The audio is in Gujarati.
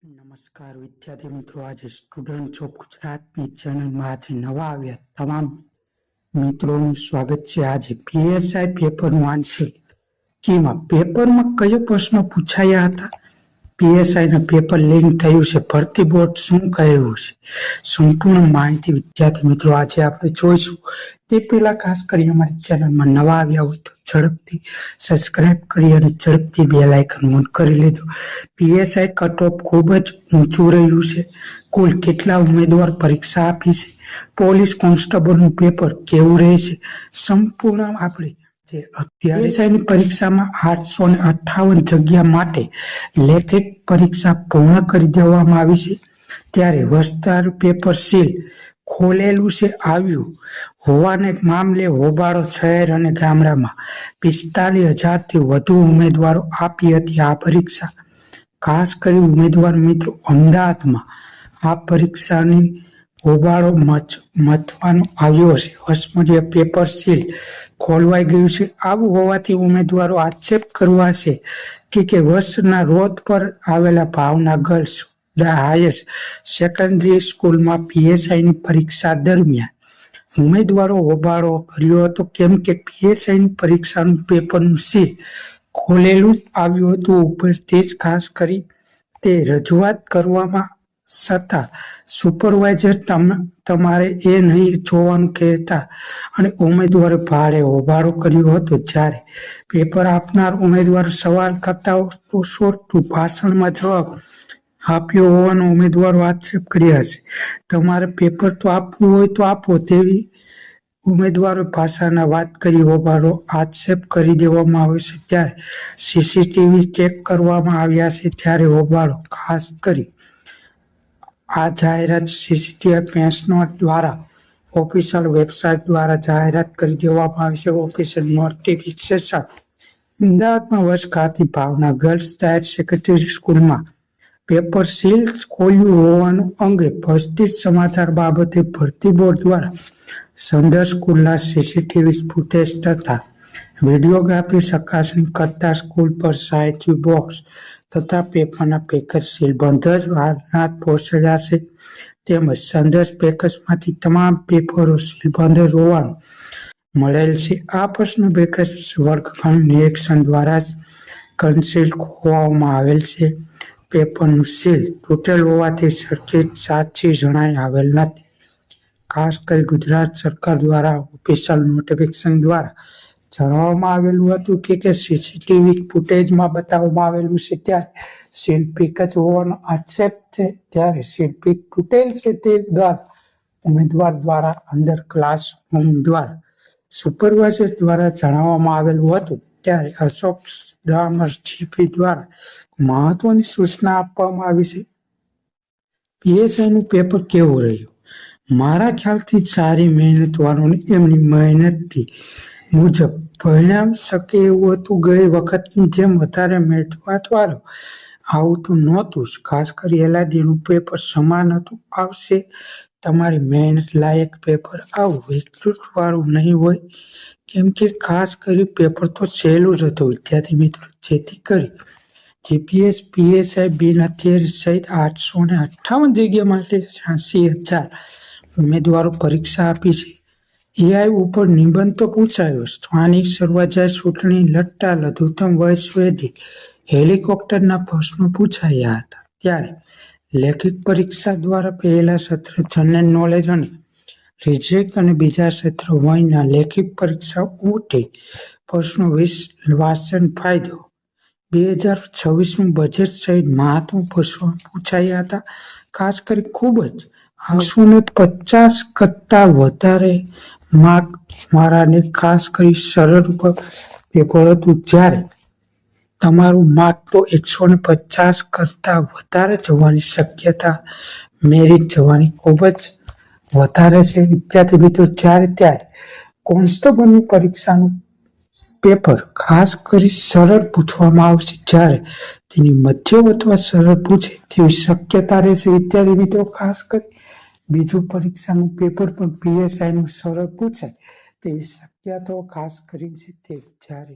નમસ્કાર વિદ્યાર્થી મિત્રો, આજે સ્ટુડન્ટ ઓફ ગુજરાતની ચેનલમાં આજે નવા આવ્યા તમામ મિત્રોનું સ્વાગત છે. આજે પીએસઆઈ પેપરનું આન્સર કીમાં પેપરમાં કયો પ્રશ્ન પૂછાયા હતા, પીએસઆઈનું પેપર લીક થયું છે, ભરતી બોર્ડ શું કહ્યું છે, સંપૂર્ણ માહિતી વિદ્યાર્થી મિત્રો આજે આપણે જોઈશું. તે પહેલા ખાસ કરી અમારી ચેનલમાં નવા આવ્યા હોય તો ઝડપથી સબસ્ક્રાઇબ કરી અને ઝડપથી બેલ આઇકન ઓન કરી લેજો. પીએસઆઈ કટ ઓફ ખૂબ જ ઊંચું રહ્યું છે. કુલ કેટલા ઉમેદવાર પરીક્ષા આપી છે, પોલીસ કોન્સ્ટેબલનું પેપર કેવું રહેશે, સંપૂર્ણ આપણે પીએસઆઈની પરીક્ષામાં 858 જગ્યા માટે લેખિત પરીક્ષા પૂર્ણ કરી દેવામાં આવી છે. ત્યારે વિસ્તાર પેપર સીલ ખોલેલું છે આવ્યું હોવાને મામલે હોબાળો શહેર અને ગામડામાં 45,000થી વધુ ઉમેદવારો આપી હતી આ પરીક્ષા. ખાસ કરી ઉમેદવાર મિત્રો અમદાવાદમાં આ પરીક્ષાની હોબાળો મચવાનો આવ્યો છે. વસમરીય પેપર સીલ ખોલવાઈ ગયું છે. આવું હોવાથી ઉમેદવારો આક્ષેપ કરવા છે કે વર્ષના રોડ પર આવેલા ભાવના ગર્લ્સ હાયર સેકન્ડરી સ્કૂલમાં પીએસઆઈની પરીક્ષા દરમિયાન ઉમેદવારો હોબાળો કર્યો હતો, કેમ કે પીએસઆઈની પરીક્ષાનું પેપરનું સીલ ખોલેલું જ આવ્યું હતું. ઉપરથી જ ખાસ કરી તે રજૂઆત કરવામાં છતાં સુપરવાઇઝર તમારે એ નહીં જોવાનું કહેતા અને ઉમેદવારે ભારે હોબાળો કર્યો હતો. જ્યારે પેપર આપનાર ઉમેદવાર સવાલ કરતા તો શોર્ટ ભાષણમાં જવાબ આપ્યો હોવાનો ઉમેદવારો આક્ષેપ કર્યા છે. તમારે પેપર તો આપવું હોય તો આપો તેવી ઉમેદવારો ભાષાના વાત કરી હોબાળો આક્ષેપ કરી દેવામાં આવ્યો છે. ત્યારે સીસીટીવી ચેક કરવામાં આવ્યા છે ત્યારે હોબાળો ખાસ કરી આ જાહેરાત સીસીટીવી પેન્શનર દ્વારા ઓફિશિયલ વેબસાઇટ દ્વારા જાહેરાત કરી દેવામાં આવી છે. ઓફિશિયલ નોટિફિકેશન અમદાવાદમાં વર્ષ ખાતે ભાવના ગર્લ્સ હાયર સેકન્ડરી સ્કૂલમાં પેપર સીલ ખોલ્યું હોવાનું અંગે પ્રસિદ્ધ સમાચાર બાબતે ભરતી બોર્ડ દ્વારા સદર સ્કૂલના સીસીટીવી ફૂટેજ તથા વિડીયોગ્રાફી ચકાસણી કરતા સ્કૂલ પર સાહિત્ય બોક્સ તથા પેપરના પેકેજ સીલબંધ જ હાલનાર પહોંચ્યા છે. તેમજ સંદેશ પેકેજમાંથી તમામ પેપરો સીલબંધ જ હોવાનું મળેલ છે. આ પ્રશ્ન પેકેજ વર્ગખંડ નિરીક્ષણ દ્વારા જ કન્સીલ ખોવામાં આવેલ છે. પેપરનું સીલ તૂટેલ હોવાથી સર્કિટ સાચી જણાઈ આવેલ નથી. ખાસ કરી ગુજરાત સરકાર દ્વારા ઓફિશિયલ નોટિફિકેશન દ્વારા જણાવવામાં આવેલું હતું કે સીસીટીવી ફૂટેજમાં બતાવવામાં આવેલું છે ત્યારે સીલ પીક જ હોવાનો આક્ષેપ છે. ત્યારે સીલ પીક તૂટેલ છે તે દ્વારા ઉમેદવાર દ્વારા અંદર ક્લાસરૂમ દ્વારા સુપરવાઇઝર દ્વારા જણાવવામાં આવેલું હતું. ત્યારે અશોક ડામર જીપી દ્વારા મહત્વની સૂચના આપવામાં આવી છે. પીએસઆઈનું પેપર કેવું રહ્યું? મારા ખ્યાલથી સારી મહેનતવાળોને એમની મહેનતથી મુજબ પરિણામ શકે એવું હતું. ગઈ વખતની જેમ વધારે મહેનતવાળો આવતું નહોતું. ખાસ કરી એલઆઈડીનું પેપર સમાન હતું. આવશે તમારી મહેનત લાયક પેપર આવું વિસ્તૃતવાળું નહીં હોય, કેમ કે ખાસ કરી પેપર તો સહેલું જ હતું વિદ્યાર્થી મિત્રો. જેથી કરી જીપીએસ પીએસઆઈ બિના થિયરી સહિત 858 જગ્યા માટે 86,000 ઉમેદવારો પરીક્ષા આપી છે. એઆઈ ઉપર નિબંધ તો પૂછાયો. સ્થાનિક સ્વરાજ્ય ચૂંટણી લડતા લઘુત્તમ વયસવેધી હેલિકોપ્ટરના પ્રશ્નો પૂછાયા હતા. ત્યારે લેખિત પરીક્ષા દ્વારા પહેલા સત્ર જનરલ નોલેજ અને રિઝનિંગ અને બીજા સત્ર વયના લેખિત પરીક્ષા ઉઠે પ્રશ્નો વાંચન ફાયદો 2026નું બજેટ સહિત મહત્વના પ્રશ્નો પૂછાયા હતા. ખાસ કરી ખૂબ જ 850 કરતા વધારે માર્ક મારાને ખાસ કરી સરળ પેપર હતું. જ્યારે તમારું માર્ક તો 150 કરતા વધારે જવાની શક્યતા મેરિટ જવાની ખૂબ જ વધારે છે વિદ્યાર્થી મિત્રો. ત્યારે કોન્સ્ટેબલની પરીક્ષાનું પેપર ખાસ કરી સરળ પૂછવામાં આવશે. જ્યારે તેની મધ્યમ અથવા સરળ પૂછે તેવી શક્યતા રહેશે વિદ્યાર્થી મિત્રો. ખાસ કરી બીજું પરીક્ષાનું પેપર પણ પીએસઆઈનું સરળ પૂછાય તેવી શક્યતાઓ ખાસ કરી છે તે. જ્યારે